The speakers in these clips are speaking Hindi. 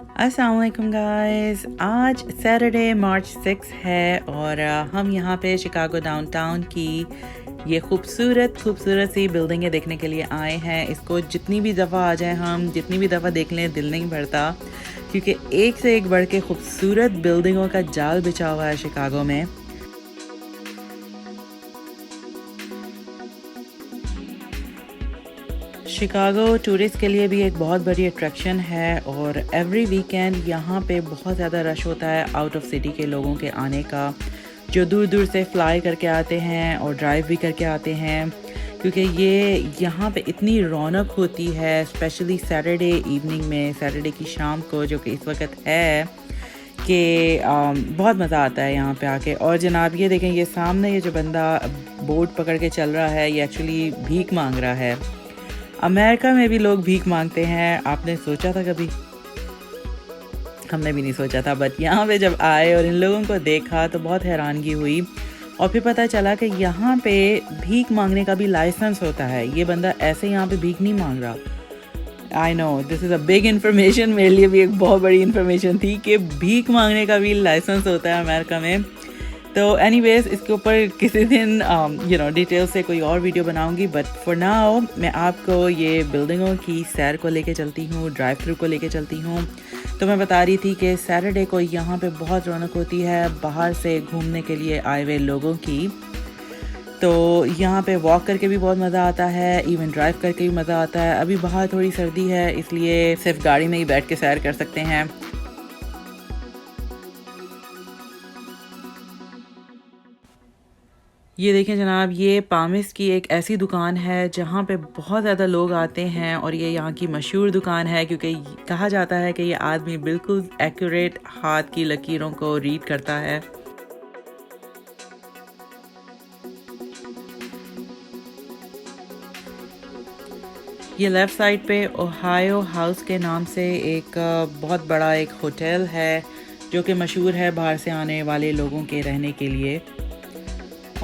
अस्सलाम वालेकुम गाइस। आज सैटरडे मार्च 6 है और हम यहाँ पे शिकागो डाउनटाउन की ये खूबसूरत सी बिल्डिंगें देखने के लिए आए हैं। इसको जितनी भी दफ़ा आ जाए हम जितनी भी दफ़ा देख लें दिल नहीं भरता, क्योंकि एक से एक बढ़ के खूबसूरत बिल्डिंगों का जाल बिछा हुआ है शिकागो में। शिकागो टूरिस्ट के लिए भी एक बहुत बड़ी अट्रैक्शन है और एवरी वीकेंड यहाँ पे बहुत ज़्यादा रश होता है आउट ऑफ सिटी के लोगों के आने का, जो दूर दूर से फ्लाई करके आते हैं और ड्राइव भी करके आते हैं, क्योंकि ये यहाँ पे इतनी रौनक होती है स्पेशली सैटरडे इवनिंग में, सैटरडे की शाम को, जो कि इस वक्त है कि बहुत मज़ा आता है यहाँ पे आके। और जनाब ये देखें, ये सामने ये जो बंदा बोर्ड पकड़ के चल रहा है ये एक्चुअली भीख मांग रहा है। अमेरिका में भी लोग भीख मांगते हैं, आपने सोचा था कभी? हमने भी नहीं सोचा था, बट यहाँ पे जब आए और इन लोगों को देखा तो बहुत हैरानगी हुई और फिर पता चला कि यहाँ पे भीख मांगने का भी लाइसेंस होता है। ये बंदा ऐसे यहाँ पे भीख नहीं मांग रहा। I know this is a big information, मेरे लिए भी एक बहुत बड़ी इन्फॉर्मेशन थी कि भीख मांगने का भी लाइसेंस होता है अमेरिका में। तो एनीवेज इसके ऊपर किसी दिन डिटेल से कोई और वीडियो बनाऊंगी, बट फॉर नाउ मैं आपको ये बिल्डिंगों की सैर को लेके चलती हूँ, ड्राइव थ्रू को लेके चलती हूँ। तो मैं बता रही थी कि सैटरडे को यहाँ पे बहुत रौनक होती है बाहर से घूमने के लिए आए हुए लोगों की। तो यहाँ पे वॉक करके भी बहुत मज़ा आता है, इवन ड्राइव करके भी मज़ा आता है। अभी बाहर थोड़ी सर्दी है इसलिए सिर्फ गाड़ी में ही बैठ के सैर कर सकते हैं। ये देखें जनाब, ये पामिस की एक ऐसी दुकान है जहाँ पे बहुत ज़्यादा लोग आते हैं और ये यहाँ की मशहूर दुकान है, क्योंकि कहा जाता है कि ये आदमी बिल्कुल एक्यूरेट हाथ की लकीरों को रीड करता है। ये लेफ़्ट साइड पे ओहायो हाउस के नाम से एक बहुत बड़ा एक होटल है जो कि मशहूर है बाहर से आने वाले लोगों के रहने के लिए।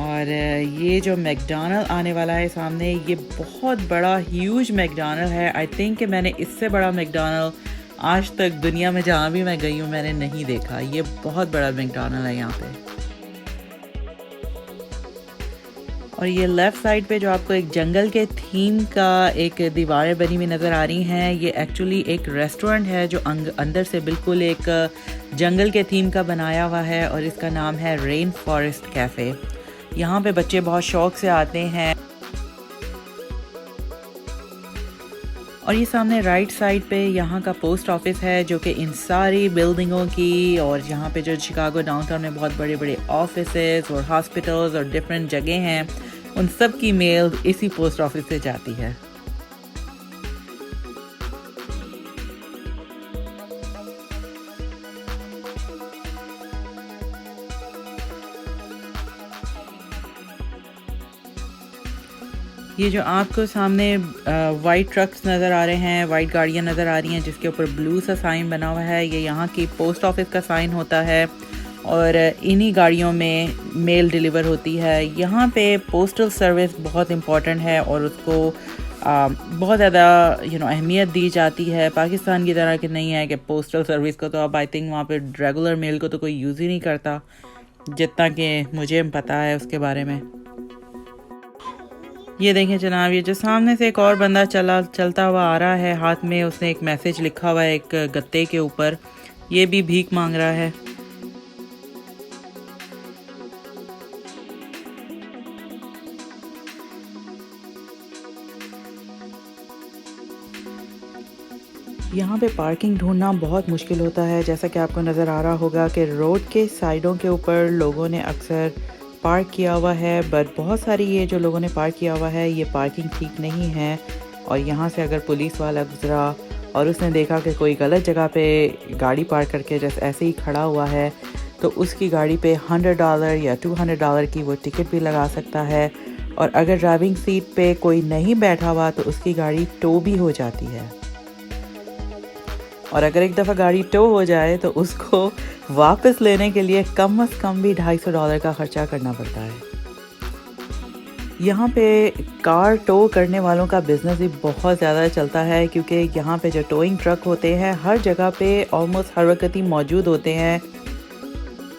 और ये जो मैकडॉनल्ड आने वाला है सामने, ये बहुत बड़ा ह्यूज मैकडॉनल्ड है। आई थिंक कि मैंने इससे बड़ा मैकडॉनल्ड आज तक दुनिया में जहाँ भी मैं गई हूँ मैंने नहीं देखा। ये बहुत बड़ा मैकडॉनल्ड है यहाँ पे। और ये लेफ़्ट साइड पे जो आपको एक जंगल के थीम का एक दीवारें बनी हुई नज़र आ रही हैं, ये एक्चुअली एक रेस्टोरेंट है जो अंदर से बिल्कुल एक जंगल के थीम का बनाया हुआ है और इसका नाम है रेन फॉरेस्ट कैफ़े। यहाँ पे बच्चे बहुत शौक से आते हैं। और ये सामने राइट साइड पे यहाँ का पोस्ट ऑफिस है जो कि इन सारी बिल्डिंगों की, और यहाँ पे जो शिकागो डाउनटाउन में बहुत बड़े बड़े ऑफिसेज और हॉस्पिटल्स और डिफरेंट जगह हैं, उन सब की मेल इसी पोस्ट ऑफिस से जाती है। ये जो आपको सामने वाइट ट्रक्स नज़र आ रहे हैं, वाइट गाड़ियाँ नज़र आ रही हैं जिसके ऊपर ब्लू सा साइन बना हुआ है, ये यहाँ की पोस्ट ऑफिस का साइन होता है और इन्हीं गाड़ियों में मेल डिलीवर होती है। यहाँ पे पोस्टल सर्विस बहुत इम्पॉर्टेंट है और उसको बहुत ज़्यादा अहमियत दी जाती है। पाकिस्तान की तरह कि नहीं है कि पोस्टल सर्विस को तो अब आई थिंक वहाँ पे रेगुलर मेल को तो कोई यूज़ ही नहीं करता, जितना कि मुझे पता है उसके बारे में। ये देखें जनाब, ये जो सामने से एक और बंदा चलता हुआ आ रहा है, हाथ में उसने एक मैसेज लिखा हुआ है एक गत्ते के ऊपर, ये भी भीख मांग रहा है। यहाँ पे पार्किंग ढूंढना बहुत मुश्किल होता है, जैसा कि आपको नज़र आ रहा होगा कि रोड के साइडों के ऊपर लोगों ने अक्सर पार्क किया हुआ है, बट बहुत सारी ये जो लोगों ने पार्क किया हुआ है ये पार्किंग ठीक नहीं है। और यहाँ से अगर पुलिस वाला गुजरा और उसने देखा कि कोई गलत जगह पे गाड़ी पार्क करके जैसे ऐसे ही खड़ा हुआ है, तो उसकी गाड़ी पे $100 या $200 की वो टिकट भी लगा सकता है। और अगर ड्राइविंग सीट पे कोई नहीं बैठा हुआ तो उसकी गाड़ी टो भी हो जाती है। और अगर एक दफ़ा गाड़ी टो हो जाए तो उसको वापस लेने के लिए कम से कम भी $250 का ख़र्चा करना पड़ता है। यहाँ पे कार टो करने वालों का बिज़नेस भी बहुत ज़्यादा चलता है, क्योंकि यहाँ पे जो टोइंग ट्रक होते हैं हर जगह पे ऑलमोस्ट हर वक्त ही मौजूद होते हैं।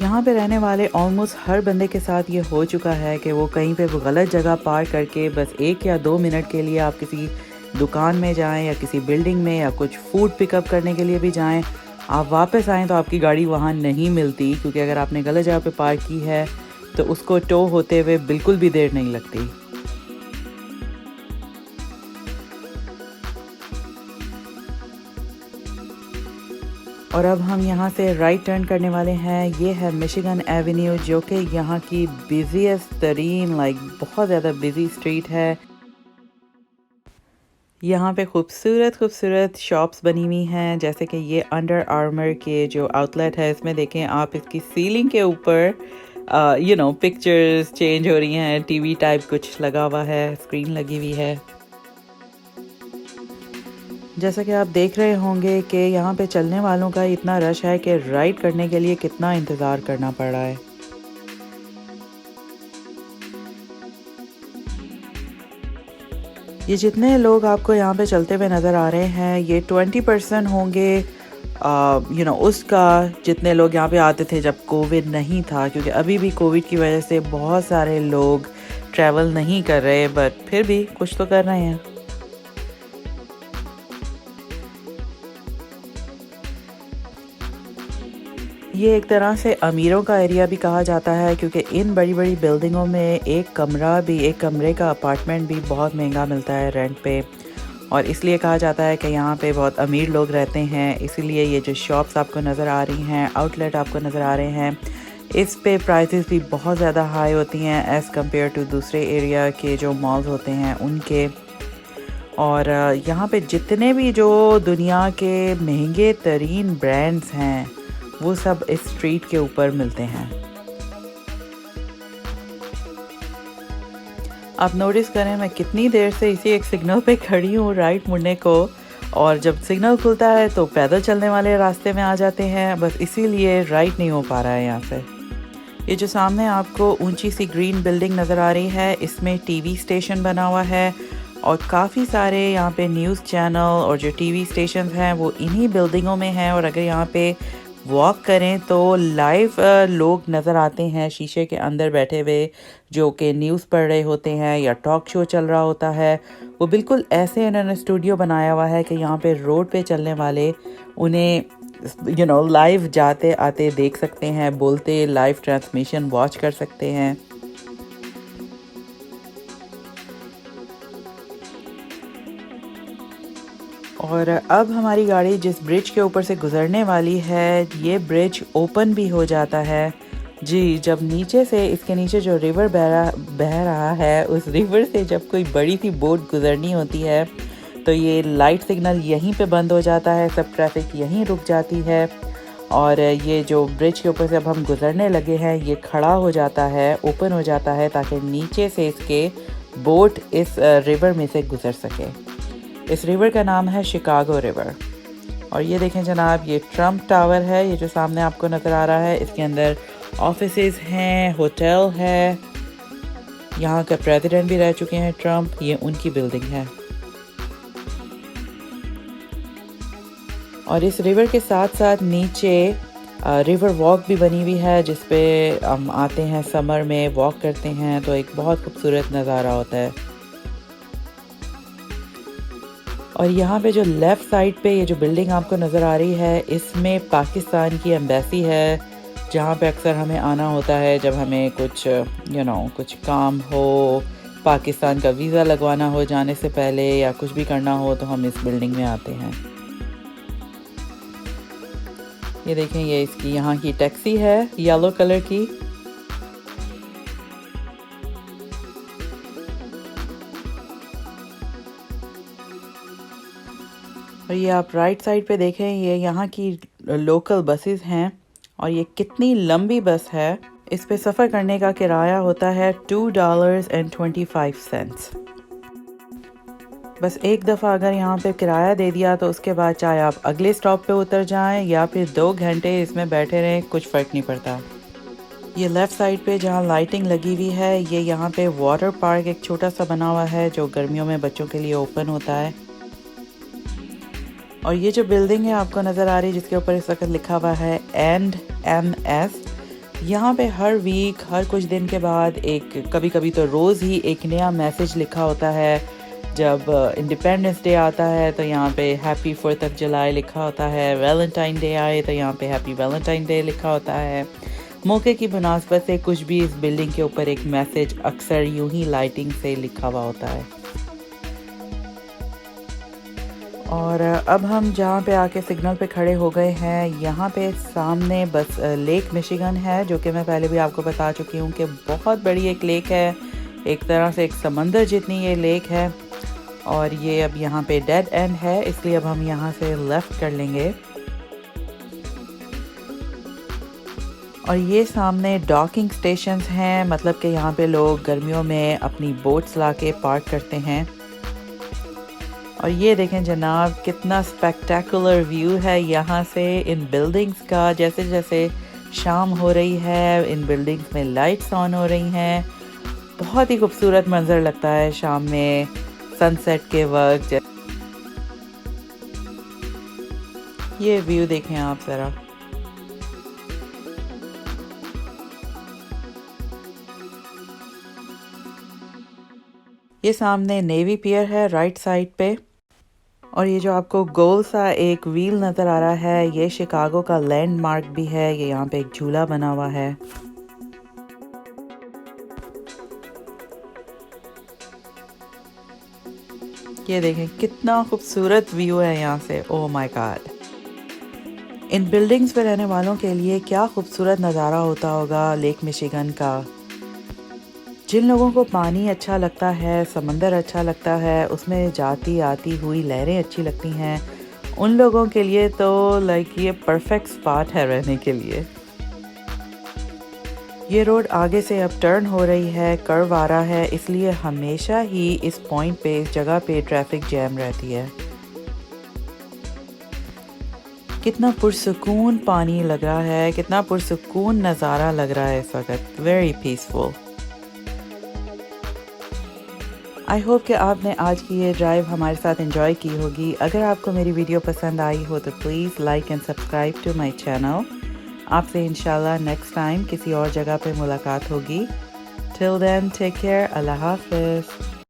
यहाँ पे रहने वाले ऑलमोस्ट हर बंदे के साथ ये हो चुका है कि वो कहीं पे वो गलत जगह पार्क करके बस 1 या 2 मिनट के लिए आप किसी दुकान में जाएं या किसी बिल्डिंग में या कुछ फूड पिकअप करने के लिए भी जाएं, आप वापस आएँ तो आपकी गाड़ी वहाँ नहीं मिलती, क्योंकि अगर आपने गलत जगह पे पार्क की है तो उसको टो होते हुए बिल्कुल भी देर नहीं लगती। और अब हम यहाँ से राइट टर्न करने वाले हैं। ये है मिशिगन एवेन्यू, जो कि यहाँ की बिज़ीएस्ट तरीन बहुत ज़्यादा बिज़ी स्ट्रीट है। यहाँ पे खूबसूरत खूबसूरत शॉप्स बनी हुई हैं, जैसे कि ये अंडर आर्मर के जो आउटलेट है, इसमें देखें आप, इसकी सीलिंग के ऊपर पिक्चर्स चेंज हो रही हैं, टीवी टाइप कुछ लगा हुआ है, स्क्रीन लगी हुई है। जैसा कि आप देख रहे होंगे कि यहाँ पे चलने वालों का इतना रश है कि राइड करने के लिए कितना इंतज़ार करना पड़ रहा है। ये जितने लोग आपको यहाँ पे चलते हुए नज़र आ रहे हैं, ये 20% होंगे उसका, जितने लोग यहाँ पे आते थे जब कोविड नहीं था, क्योंकि अभी भी कोविड की वजह से बहुत सारे लोग ट्रैवल नहीं कर रहे, बट फिर भी कुछ तो कर रहे हैं। ये एक तरह से अमीरों का एरिया भी कहा जाता है, क्योंकि इन बड़ी बड़ी बिल्डिंगों में एक कमरे का अपार्टमेंट भी बहुत महंगा मिलता है रेंट पे, और इसलिए कहा जाता है कि यहाँ पे बहुत अमीर लोग रहते हैं। इसीलिए ये जो शॉप्स आपको नज़र आ रही हैं, आउटलेट आपको नज़र आ रहे हैं, इस पे प्राइसेस भी बहुत ज़्यादा हाई होती हैं एज़ कम्पेयर टू दूसरे एरिया के जो मॉल्स होते हैं उनके। और यहाँ पे जितने भी जो दुनिया के महंगे तरीन ब्रांड्स हैं वो सब इस स्ट्रीट के ऊपर मिलते हैं। आप नोटिस करें मैं कितनी देर से इसी एक सिग्नल पे खड़ी हूँ राइट मुड़ने को, और जब सिग्नल खुलता है तो पैदल चलने वाले रास्ते में आ जाते हैं, बस इसीलिए राइट नहीं हो पा रहा है यहाँ से। ये जो सामने आपको ऊंची सी ग्रीन बिल्डिंग नज़र आ रही है, इसमें टीवी स्टेशन बना हुआ है, और काफ़ी सारे यहाँ पे न्यूज़ चैनल और जो टीवी स्टेशन हैं वो इन्हीं बिल्डिंगों में हैं। और अगर यहाँ पे वॉक करें तो लाइव लोग नज़र आते हैं शीशे के अंदर बैठे हुए, जो कि न्यूज़ पढ़ रहे होते हैं या टॉक शो चल रहा होता है। वो बिल्कुल ऐसे इन्होंने स्टूडियो बनाया हुआ है कि यहाँ पे रोड पे चलने वाले उन्हें लाइव जाते आते देख सकते हैं, बोलते लाइव ट्रांसमिशन वॉच कर सकते हैं। और अब हमारी गाड़ी जिस ब्रिज के ऊपर से गुज़रने वाली है, ये ब्रिज ओपन भी हो जाता है जी। जब नीचे से, इसके नीचे जो रिवर बह रहा है, उस रिवर से जब कोई बड़ी सी बोट गुज़रनी होती है तो ये लाइट सिग्नल यहीं पे बंद हो जाता है, सब ट्रैफिक यहीं रुक जाती है, और ये जो ब्रिज के ऊपर से अब हम गुज़रने लगे हैं ये खड़ा हो जाता है, ओपन हो जाता है, ताकि नीचे से इसके बोट इस रिवर में से गुज़र सके। इस रिवर का नाम है शिकागो रिवर। और ये देखें जनाब, ये ट्रम्प टावर है, ये जो सामने आपको नज़र आ रहा है, इसके अंदर ऑफिसेज हैं, होटल है, यहाँ का प्रेसिडेंट भी रह चुके हैं ट्रम्प, ये उनकी बिल्डिंग है। और इस रिवर के साथ साथ नीचे रिवर वॉक भी बनी हुई है, जिस पे हम आते हैं समर में, वॉक करते हैं, तो एक बहुत खूबसूरत नज़ारा होता है। और यहाँ पे जो लेफ़्ट साइड पे ये जो बिल्डिंग आपको नज़र आ रही है, इसमें पाकिस्तान की एम्बेसी है, जहाँ पे अक्सर हमें आना होता है जब हमें कुछ कुछ काम हो, पाकिस्तान का वीज़ा लगवाना हो जाने से पहले, या कुछ भी करना हो तो हम इस बिल्डिंग में आते हैं। ये देखें, ये इसकी यहाँ की टैक्सी है येलो कलर की। और ये आप राइट साइड पे देखें, ये यहाँ की लोकल बसेस हैं, और ये कितनी लंबी बस है। इस पे सफ़र करने का किराया होता है $2.25। बस एक दफ़ा अगर यहाँ पे किराया दे दिया तो उसके बाद चाहे आप अगले स्टॉप पे उतर जाएं या फिर 2 घंटे इसमें बैठे रहें, कुछ फ़र्क नहीं पड़ता। ये लेफ़्ट साइड पे जहाँ लाइटिंग लगी हुई है, ये यहाँ पे वाटर पार्क एक छोटा सा बना हुआ है जो गर्मियों में बच्चों के लिए ओपन होता है। और ये जो बिल्डिंग है आपको नज़र आ रही है जिसके ऊपर इस वक्त लिखा हुआ है &MS। यहाँ पे हर वीक, हर कुछ दिन के बाद कभी कभी तो रोज़ ही एक नया मैसेज लिखा होता है। जब इंडिपेंडेंस डे आता है तो यहाँ पे हैप्पी 4th ऑफ जुलाई लिखा होता है। वैलेंटाइन डे आए तो यहाँ पे हैप्पी वैलेंटाइन डे लिखा होता है। मौके की मुनासबत से कुछ भी इस बिल्डिंग के ऊपर एक मैसेज अक्सर यूं ही लाइटिंग से लिखा हुआ होता है। और अब हम जहाँ पे आके सिग्नल पे खड़े हो गए हैं, यहाँ पे सामने बस लेक मिशिगन है, जो कि मैं पहले भी आपको बता चुकी हूँ कि बहुत बड़ी एक लेक है। एक तरह से एक समंदर जितनी ये लेक है। और ये अब यहाँ पे डेड एंड है, इसलिए अब हम यहाँ से लेफ़्ट कर लेंगे। और ये सामने डॉकिंग स्टेशंस हैं, मतलब कि यहाँ पे लोग गर्मियों में अपनी बोट्स लाके पार्क करते हैं। और ये देखें जनाब, कितना स्पेक्टेकुलर व्यू है यहाँ से इन बिल्डिंग्स का। जैसे जैसे शाम हो रही है, इन बिल्डिंग्स में लाइट्स ऑन हो रही हैं। बहुत ही खूबसूरत मंजर लगता है शाम में सनसेट के वक्त। ये व्यू देखें आप ज़रा। ये सामने नेवी पियर है राइट साइड पे। और ये जो आपको गोल सा एक व्हील नज़र आ रहा है, ये शिकागो का लैंडमार्क भी है। ये यहाँ पे एक झूला बना हुआ है। ये देखें कितना खूबसूरत व्यू है यहाँ से। Oh my God, in buildings पे रहने वालों के लिए क्या खूबसूरत नज़ारा होता होगा लेक मिशिगन का। जिन लोगों को पानी अच्छा लगता है, समंदर अच्छा लगता है, उसमें जाती आती हुई लहरें अच्छी लगती हैं, उन लोगों के लिए तो लाइक ये परफेक्ट स्पॉट है रहने के लिए। ये रोड आगे से अब टर्न हो रही है, कर्व आ रहा है, इसलिए हमेशा ही इस पॉइंट पे, इस जगह पे ट्रैफिक जैम रहती है। कितना पुरसुकून पानी लग रहा है, कितना पुरसुकून नज़ारा लग रहा है इस वक्त। Very peaceful. आई होप कि आपने आज की ये ड्राइव हमारे साथ एंजॉय की होगी। अगर आपको मेरी वीडियो पसंद आई हो तो please like and subscribe to my channel. आपसे इंशाल्लाह नेक्स्ट टाइम किसी और जगह पे मुलाकात होगी। Till then take care. अल्लाह हाफ़िज़।